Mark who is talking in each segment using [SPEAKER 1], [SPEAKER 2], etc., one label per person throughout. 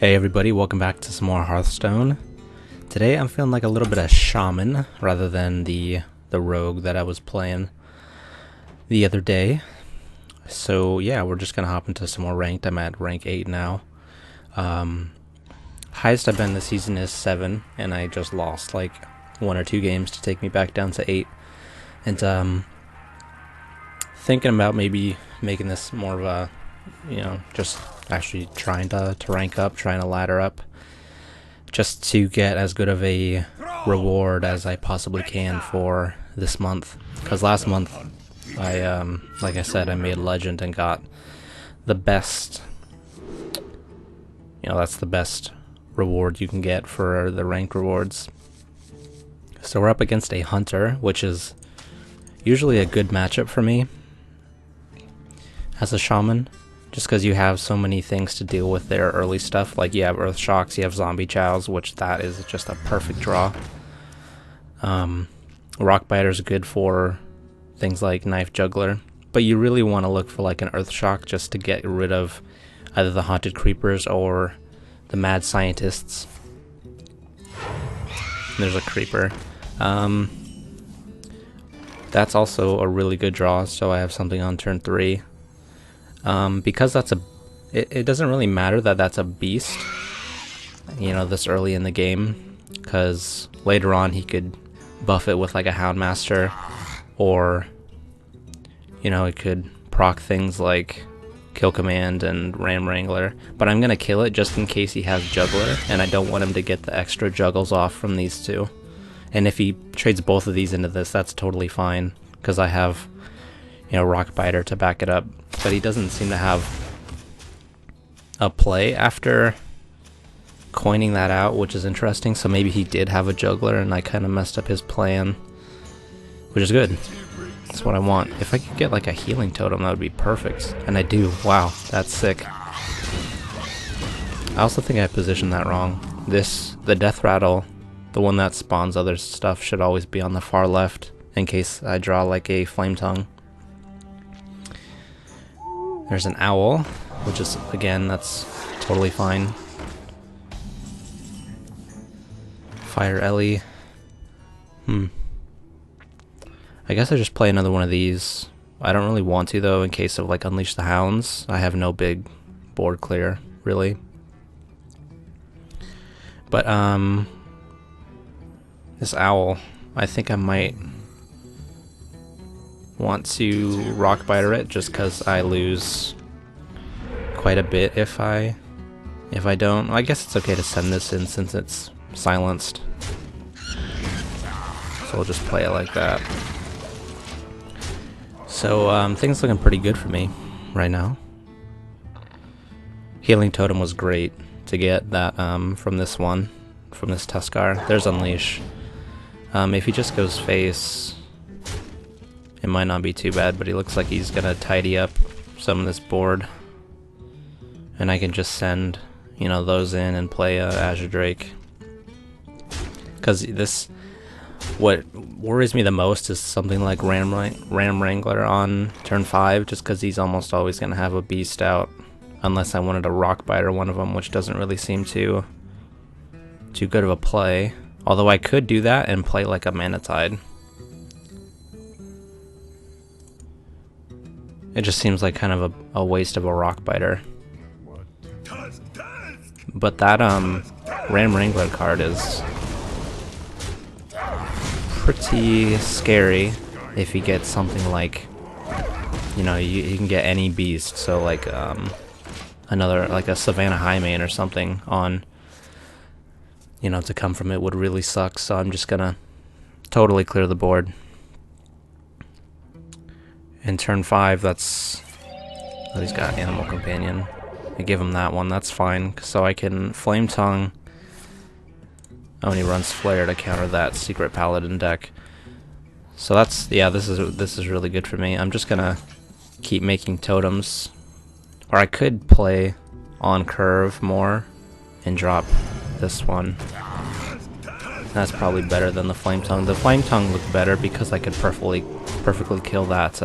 [SPEAKER 1] Hey everybody, welcome back to some more Hearthstone. Today I'm feeling like a little bit of Shaman rather than the rogue that I was playing the other day. So yeah, we're just gonna hop into some more ranked. I'm at rank 8 now. Highest I've been this season is 7, and I just lost like 1 or 2 games to take me back down to 8. And thinking about maybe making this more of a, just actually trying to rank up, trying to ladder up, just to get as good of a reward as I possibly can for this month. Because last month, like I said, I made Legend and got the best, that's the best reward you can get for the ranked rewards. So we're up against a Hunter, which is usually a good matchup for me as a Shaman, just because you have so many things to deal with their early stuff. Like you have Earth Shocks, you have Zombie Chows, which that is just a perfect draw. Rock Biter's good for things like Knife Juggler, but you really want to look for like an Earth Shock just to get rid of either the Haunted Creepers or the Mad Scientists. There's a Creeper. That's also a really good draw, so I have something on turn 3. Because that's it doesn't really matter that that's a beast, this early in the game, because later on he could buff it with like a Houndmaster, or, it could proc things like Kill Command and Ram Wrangler, but I'm gonna kill it just in case he has Juggler, and I don't want him to get the extra juggles off from these two. And if he trades both of these into this, that's totally fine, because I have, Rock Biter to back it up. But he doesn't seem to have a play after coining that out, which is interesting. So maybe he did have a Juggler and I kind of messed up his plan, which is good. That's what I want. If I could get like a healing totem, that would be perfect. And I do. Wow, that's sick. I also think I positioned that wrong. The Death Rattle, the one that spawns other stuff, should always be on the far left in case I draw like a Flame Tongue. There's an Owl, which is, again, that's totally fine. Fire Ellie. I guess I just play another one of these. I don't really want to, though, in case of like Unleash the Hounds. I have no big board clear, really. But this Owl, I think I might want to Rock Biter it, just because I lose quite a bit if I don't. I guess it's okay to send this in since it's silenced, so we'll just play it like that. So things looking pretty good for me right now. Healing Totem was great to get that from this Tuskar. There's Unleash. If he just goes face, it might not be too bad, but he looks like he's gonna tidy up some of this board. And I can just send, those in and play Azure Drake. Because what worries me the most is something like Ram Wrangler on turn 5, just because he's almost always gonna have a beast out. Unless I wanted to Rock Biter one of them, which doesn't really seem too good of a play. Although I could do that and play like a Manatide. It just seems like kind of a waste of a Rock Biter. But that Ram Wrangler card is pretty scary if he gets something like, you can get any beast. So like another, like a Savannah Highmane or something on, to come from it would really suck. So I'm just gonna totally clear the board. In turn 5, he's got Animal Companion. I give him that one, that's fine. So I can Flame Tongue. Oh, and he runs Flare to counter that Secret Paladin deck. So this is really good for me. I'm just gonna keep making totems. Or I could play on curve more and drop this one. That's probably better than the Flame Tongue. The Flame Tongue looked better because I could perfectly kill that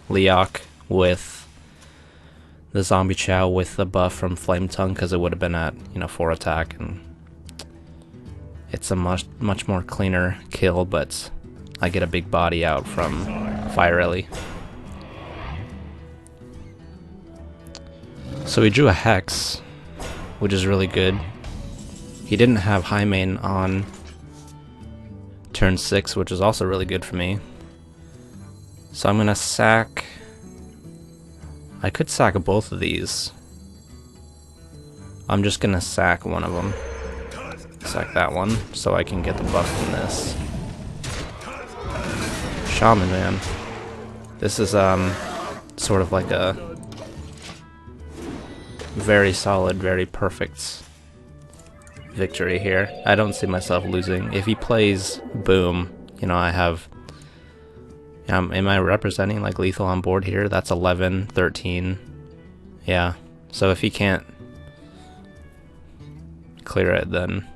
[SPEAKER 1] Leok with the zombie chow with the buff from Flame Tongue, because it would have been at, 4 attack, and it's a much more cleaner kill, but I get a big body out from Fire Ellie. So he drew a Hex, which is really good. He didn't have High Main on turn 6, which is also really good for me. So I'm gonna sack... I could sack both of these. I'm just gonna sack one of them. Sack that one, so I can get the buff from this. Shaman, man. This is, sort of like a very solid, very perfect victory here. I don't see myself losing. If he plays Boom, I have... am I representing like lethal on board here? That's 11, 13. Yeah. So if he can't clear it, then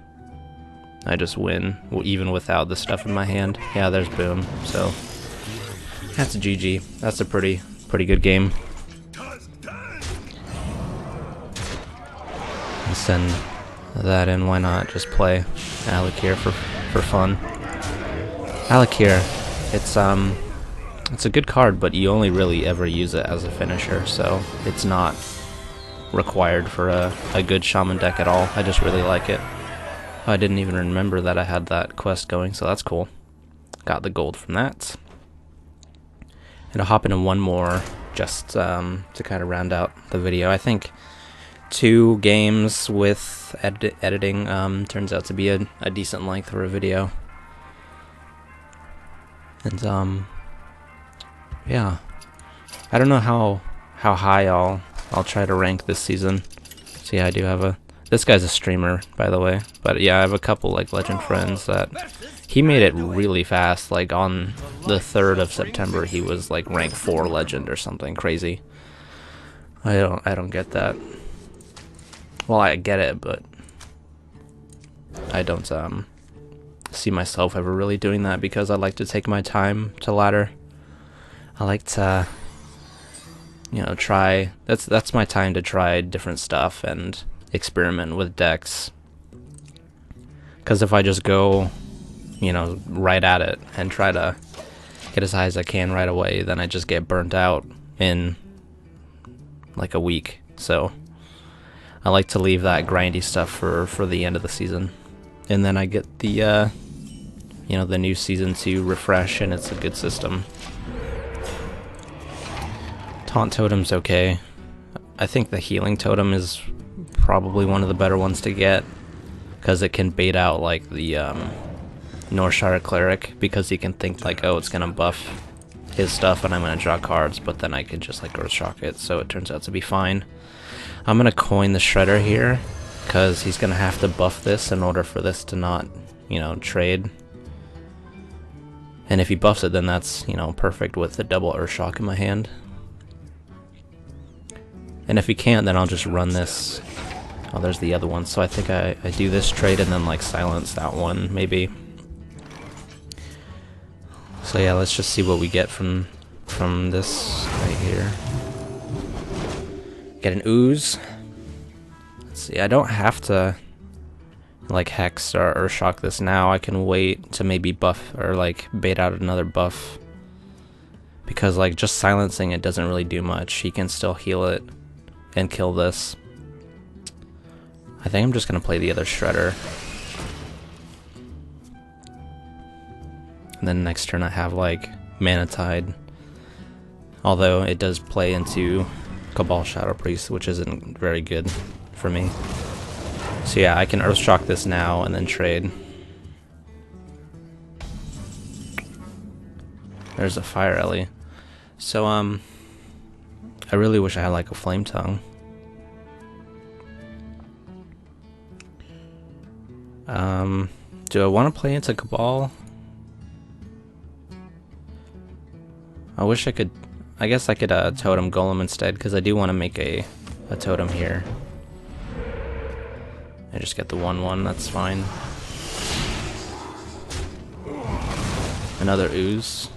[SPEAKER 1] I just win, even without the stuff in my hand. Yeah, there's Boom. So that's a GG. That's a pretty good game. And send that in. Why not just play Alakir for fun? Alakir, it's a good card, but you only really ever use it as a finisher, so it's not required for a good Shaman deck at all. I just really like it. I didn't even remember that I had that quest going, so that's cool. Got the gold from that. And I'll hop into one more just to kind of round out the video. I think 2 games with editing turns out to be a decent length for a video. And yeah, I don't know how high I'll try to rank this season. So yeah, I do have this guy's a streamer, by the way, but yeah, I have a couple like legend friends that he made it really fast. Like on the 3rd of September, he was like rank 4 legend or something crazy. I don't get that. Well, I get it, but I don't see myself ever really doing that, because I like to take my time to ladder. I like to, try. That's my time to try different stuff and experiment with decks. Because if I just go, right at it and try to get as high as I can right away, then I just get burnt out in like a week. So I like to leave that grindy stuff for the end of the season, and then I get the the new season to refresh, and it's a good system. Taunt Totem's okay. I think the Healing Totem is probably one of the better ones to get, because it can bait out like the Northshire Cleric, because he can think like, oh, it's gonna buff his stuff and I'm gonna draw cards, but then I can just like Earthshock it, so it turns out to be fine. I'm gonna coin the Shredder here, because he's gonna have to buff this in order for this to not, trade. And if he buffs it, then that's, perfect with the double Earthshock in my hand. And if he can't, then I'll just run this. Oh, there's the other one. So I think I do this trade and then like silence that one, maybe. So yeah, let's just see what we get from this right here. Get an ooze. Let's see, I don't have to like hex or shock this now. I can wait to maybe buff or like bait out another buff, because like just silencing it doesn't really do much. He can still heal it and kill this. I think I'm just gonna play the other Shredder, and then next turn I have like Mana Tide, although it does play into Cabal Shadow Priest, which isn't very good for me. So yeah, I can Earthshock this now and then trade. There's a Fire Ellie. So I really wish I had like a Flame Tongue. Do I want to play into Cabal? I wish I could. I guess I could Totem Golem instead, because I do want to make a totem here. I just get the 1/1, that's fine. Another ooze.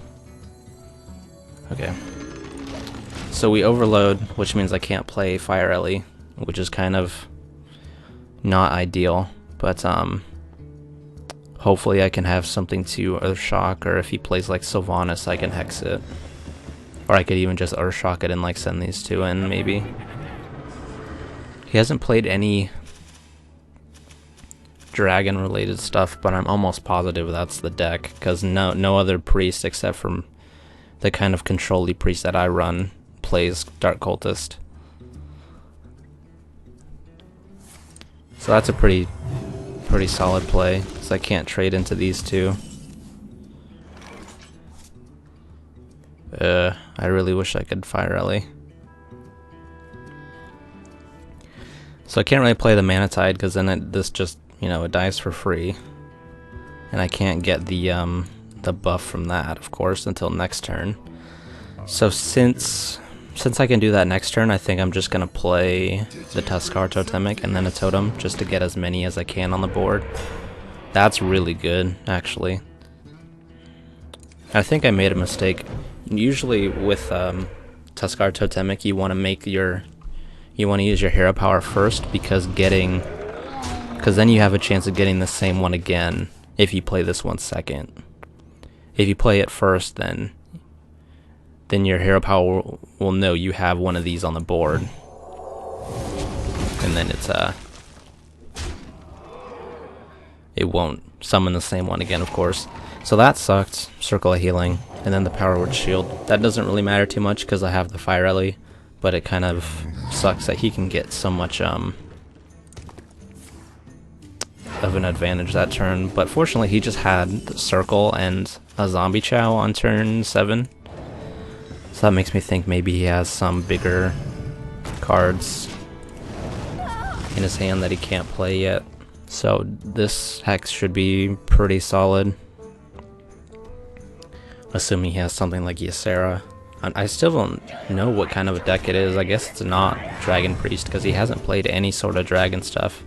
[SPEAKER 1] Okay. So we overload, which means I can't play Fire Ellie, which is kind of not ideal, but hopefully I can have something to Earthshock, or if he plays like Sylvanas I can Hex it. Or I could even just Earthshock it and like send these two in, maybe. He hasn't played any dragon related stuff, but I'm almost positive that's the deck, because no other priest except for the kind of control-y priest that I run plays Dark Cultist. So that's a pretty solid play, because I can't trade into these two. I really wish I could Fire Ellie. So I can't really play the Mana Tide, because then this just, you know, it dies for free. And I can't get the buff from that, of course, until next turn. So since I can do that next turn, I think I'm just going to play the Tuskar Totemic and then a Totem, just to get as many as I can on the board. That's really good, actually. I think I made a mistake. Usually with Tuskar Totemic, you want to use your hero power first, because then you have a chance of getting the same one again if you play this one second. If you play it first, then your hero power will know you have one of these on the board, and then it won't summon the same one again, of course. So that sucked. Circle of Healing, and then the Power Word Shield. That doesn't really matter too much because I have the Fire Ellie, but it kind of sucks that he can get so much of an advantage that turn. But fortunately, he just had the Circle and a Zombie Chow on turn 7. So that makes me think maybe he has some bigger cards in his hand that he can't play yet. So this Hex should be pretty solid, assuming he has something like Ysera. I still don't know what kind of a deck it is. I guess it's not Dragon Priest, because he hasn't played any sort of dragon stuff.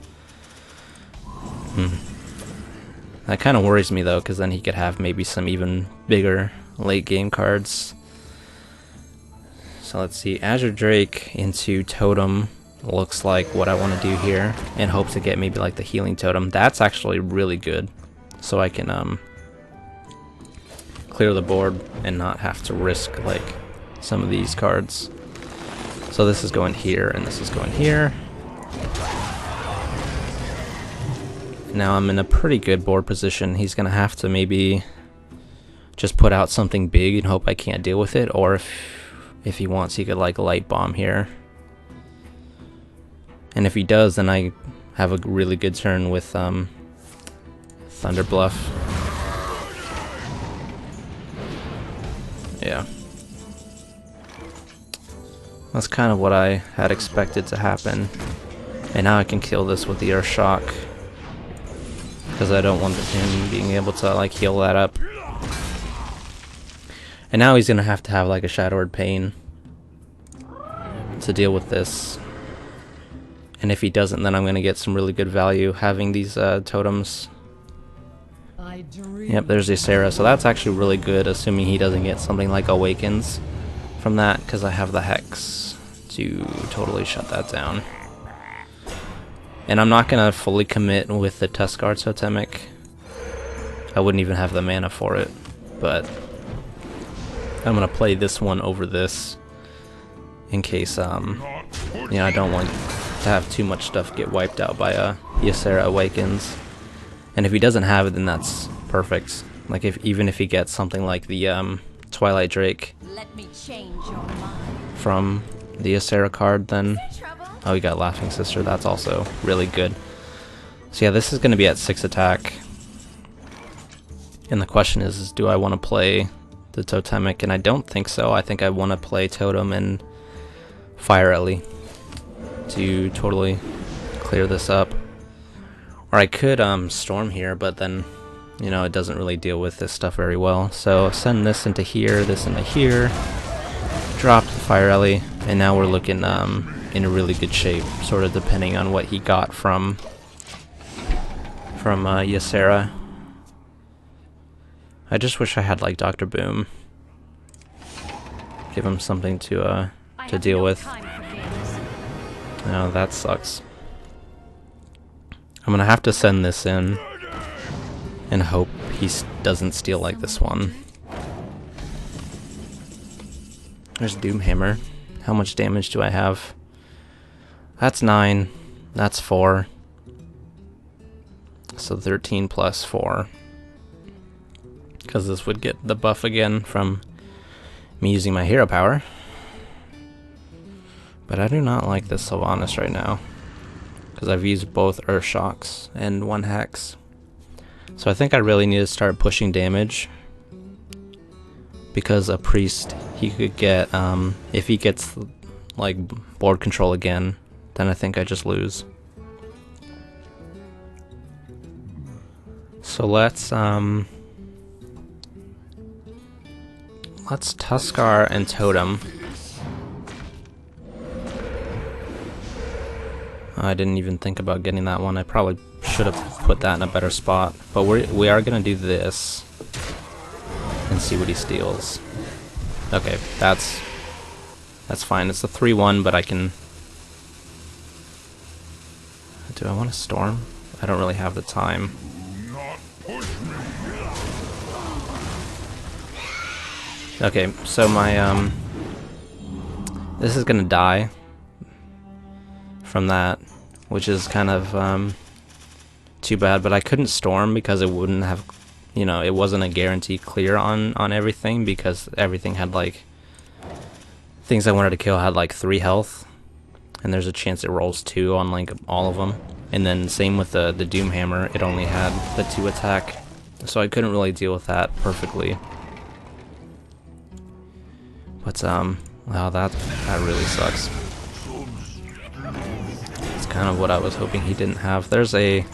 [SPEAKER 1] That kind of worries me though, because then he could have maybe some even bigger late game cards. So let's see, Azure Drake into Totem looks like what I want to do here, and hope to get maybe like the Healing Totem. That's actually really good, so I can clear the board and not have to risk like some of these cards. So this is going here, and this is going here. Now I'm in a pretty good board position. He's gonna have to maybe just put out something big and hope I can't deal with it, or if he wants, he could like Light Bomb here. And if he does, then I have a really good turn with Thunder Bluff. Yeah. That's kind of what I had expected to happen. And now I can kill this with the Earth Shock, because I don't want him being able to like heal that up. And now he's gonna have to have like a Shadowed Pain to deal with this. And if he doesn't, then I'm gonna get some really good value having these totems. Yep, there's Ysera, so that's actually really good, assuming he doesn't get something like Awakens from that, because I have the Hex to totally shut that down. And I'm not gonna fully commit with the Tuskar Totemic. I wouldn't even have the mana for it, but I'm gonna play this one over this in case you know, I don't want to have too much stuff get wiped out by Ysera Awakens. And if he doesn't have it, then that's perfect. Like even if he gets something like the Twilight Drake from the Ysera card, then oh, he got Laughing Sister. That's also really good. So yeah, this is going to be at 6 attack. And the question is do I want to play the Totemic? And I don't think so. I think I want to play Totem and Fire Ellie to totally clear this up. Or I could Storm here, but then, you know, it doesn't really deal with this stuff very well. So send this into here, drop the Fire Ellie, and now we're looking in a really good shape, sort of depending on what he got from Ysera. I just wish I had like Dr. Boom. Give him something to to deal with. Oh, that sucks. I'm gonna have to send this in and hope he doesn't steal like this one. There's Doomhammer. How much damage do I have? That's 9. That's 4. So 13 plus 4. Because this would get the buff again from me using my hero power. But I do not like this Sylvanas right now, because I've used both Earth Shocks and 1 Hex. So I think I really need to start pushing damage, because a priest, he could get, if he gets like board control again, then I think I just lose. So let's Tuskar and Totem. I didn't even think about getting that one. I probably should have put that in a better spot. But we are gonna do this and see what he steals. Okay, that's fine. It's a 3-1, but I can. Do I want to storm? I don't really have the time. Okay, so my this is gonna die from that, which is kind of too bad, but I couldn't storm because it wouldn't have, you know, it wasn't a guaranteed clear on everything, because everything had like, things I wanted to kill had like 3 health, and there's a chance it rolls 2 on like all of them. And then same with the Doomhammer, it only had the 2 attack, so I couldn't really deal with that perfectly. But wow, that really sucks. Kind of what I was hoping he didn't have. There's a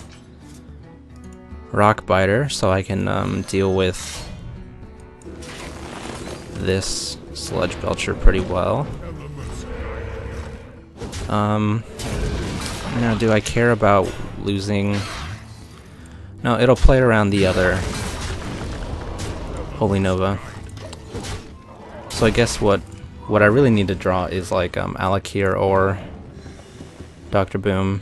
[SPEAKER 1] Rock Biter, so I can deal with this Sludge Belcher pretty well. Now, do I care about losing? No, it'll play around the other Holy Nova. So I guess what I really need to draw is like Alakir or Dr. Boom,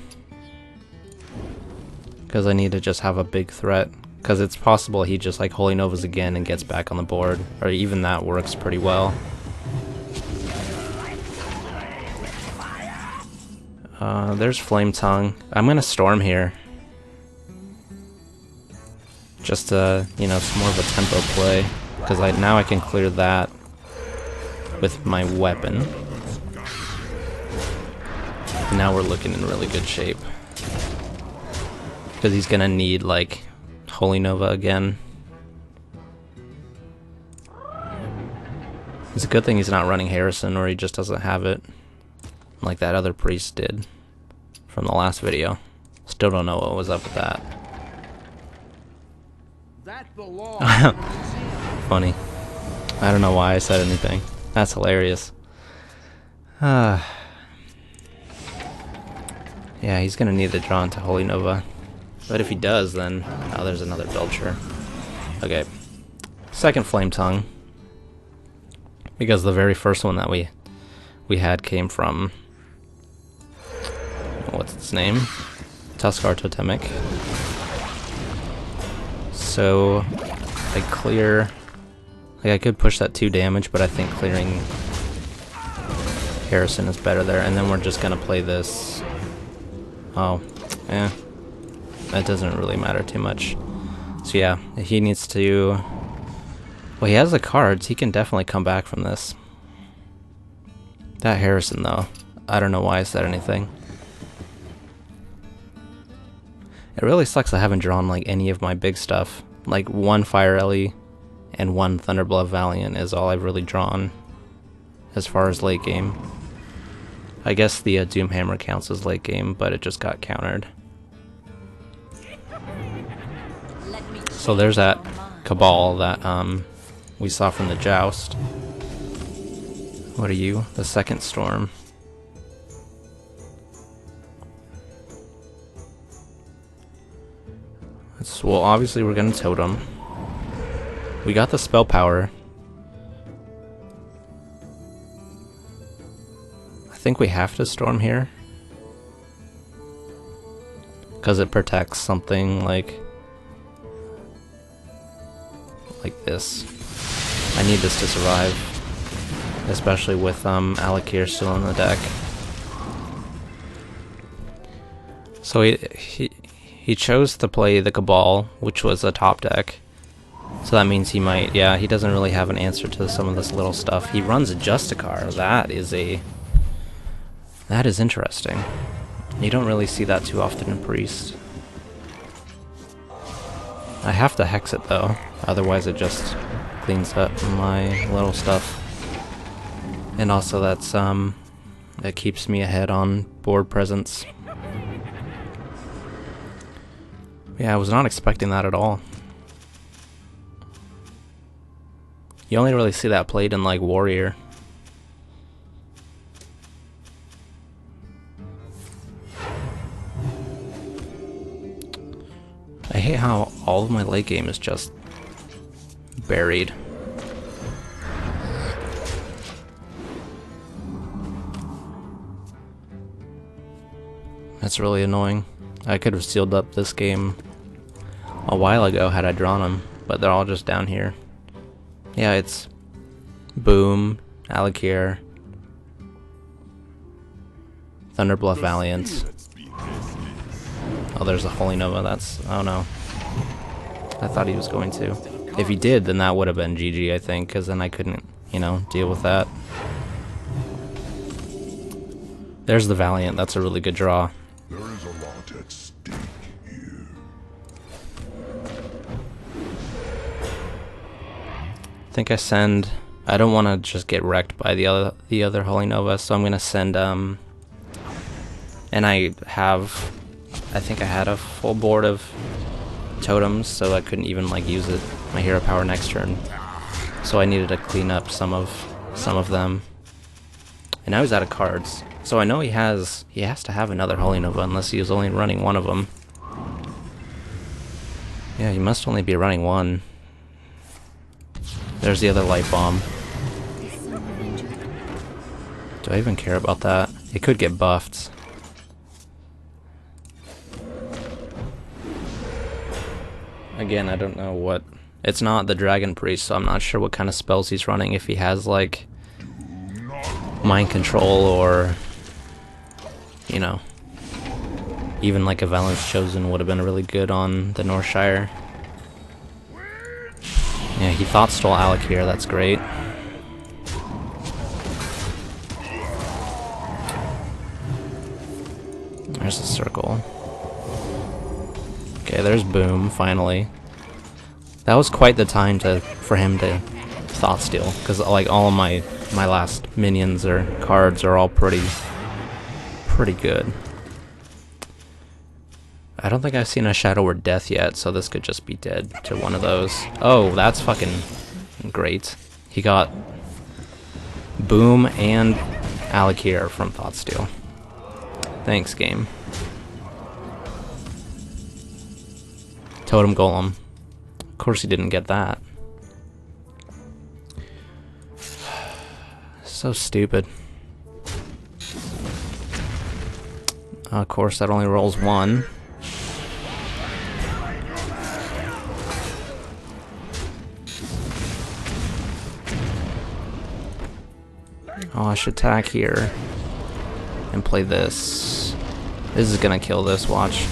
[SPEAKER 1] because I need to just have a big threat, because it's possible he just like Holy Novas again and gets back on the board, or even that works pretty well. There's Flame Tongue. I'm gonna storm here, just to, you know, it's more of a tempo play, because now I can clear that with my weapon. Now we're looking in really good shape, because he's gonna need like Holy Nova again. It's a good thing he's not running Harrison, or he just doesn't have it like that other priest did from the last video. Still don't know what was up with that. Funny. I don't know why I said anything. That's hilarious. Yeah, he's gonna need to draw into Holy Nova. But if he does, then oh, there's another Belcher. Okay, second Flame Tongue, because the very first one that we had came from, what's its name? Tuskar Totemic. So I clear. Like, I could push that 2 damage, but I think clearing Harrison is better there. And then we're just gonna play this. Oh, yeah. That doesn't really matter too much. So yeah, he needs to. Well, he has the cards. He can definitely come back from this. That Harrison, though, I don't know why I said anything. It really sucks I haven't drawn like any of my big stuff. Like 1 Fire Ellie and 1 Thunderblood Valiant is all I've really drawn as far as late game. I guess the Doomhammer counts as late game, but it just got countered. So there's that Cabal that we saw from the Joust. What are you? The second Storm. Well, obviously we're gonna Totem. We got the spell power. think we have to storm here. Because it protects something like this. I need this to survive. Especially with Alakir still in the deck. So he chose to play the Cabal, which was a top deck. So that means he might, yeah, he doesn't really have an answer to some of this little stuff. He runs a Justicar. That is interesting. You don't really see that too often in Priest. I have to hex it though, otherwise it just cleans up my little stuff. And also that keeps me ahead on board presence. Yeah, I was not expecting that at all. You only really see that played in like Warrior. I hate how all of my late game is just buried. That's really annoying. I could have sealed up this game a while ago had I drawn them, but they're all just down here. Yeah, it's Boom, Alakir, Thunderbluff Valiant. Oh, there's a Holy Nova. That's... oh no. I thought he was going to. If he did, then that would have been GG, I think, because then I couldn't, you know, deal with that. There's the Valiant. That's a really good draw.
[SPEAKER 2] There is a lot at stake here.
[SPEAKER 1] I think I send... I don't want to just get wrecked by the other Holy Nova, so I'm going to send... and I have... I think I had a full board of totems, so I couldn't even like use it, my hero power next turn. So I needed to clean up some of them. And now he's out of cards. So I know he has to have another Holy Nova unless he was only running one of them. Yeah, he must only be running one. There's the other Light Bomb. Do I even care about that? It could get buffed. Again, I don't know what... It's not the Dragon Priest, so I'm not sure what kind of spells he's running. If he has, like, Mind Control or, you know, even like a Valence Chosen would have been really good on the Northshire. Yeah, he Thought Stole Alakir, that's great. There's the circle. Okay, there's Boom, finally. That was quite the time for him to Thought Steal, because like all of my last minions or cards are all pretty good. I don't think I've seen a Shadow Word Death yet, so this could just be dead to one of those. Oh, that's fucking great. He got Boom and Alakir from Thought Steal. Thanks, game. Totem Golem. Of course he didn't get that. So stupid. Of course that only rolls one. Oh, I should attack here and play this. This is gonna kill this, watch.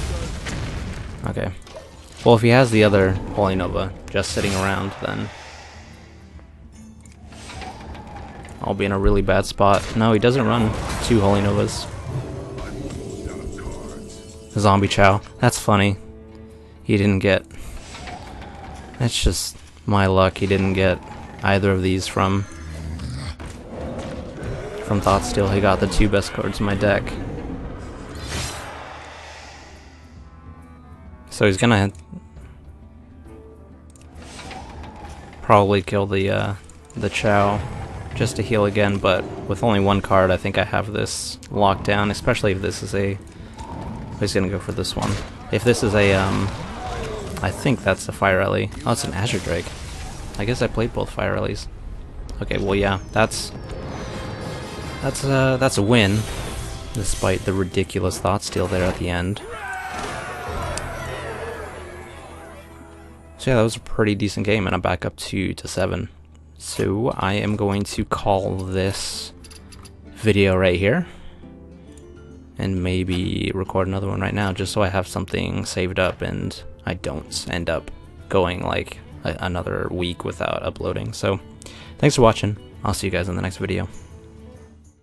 [SPEAKER 1] Okay. Well, if he has the other Holy Nova just sitting around, then I'll be in a really bad spot. No, he doesn't run two Holy Novas. Zombie Chow. That's funny. He didn't get... That's just my luck. He didn't get either of these from Thought Steal. He got the two best cards in my deck. So he's gonna probably kill the Chow just to heal again, but with only one card I think I have this locked down, especially if this is a... He's gonna go for this one. If this is a, I think that's the Fire Ellie. Oh, it's an Azure Drake. I guess I played both Fire Ellies. Okay, well yeah, that's that's a win, despite the ridiculous thought steal there at the end. So yeah, that was a pretty decent game, and I'm back up to 7. So I am going to call this video right here, and maybe record another one right now, just so I have something saved up and I don't end up going like another week without uploading. So thanks for watching. I'll see you guys in the next video.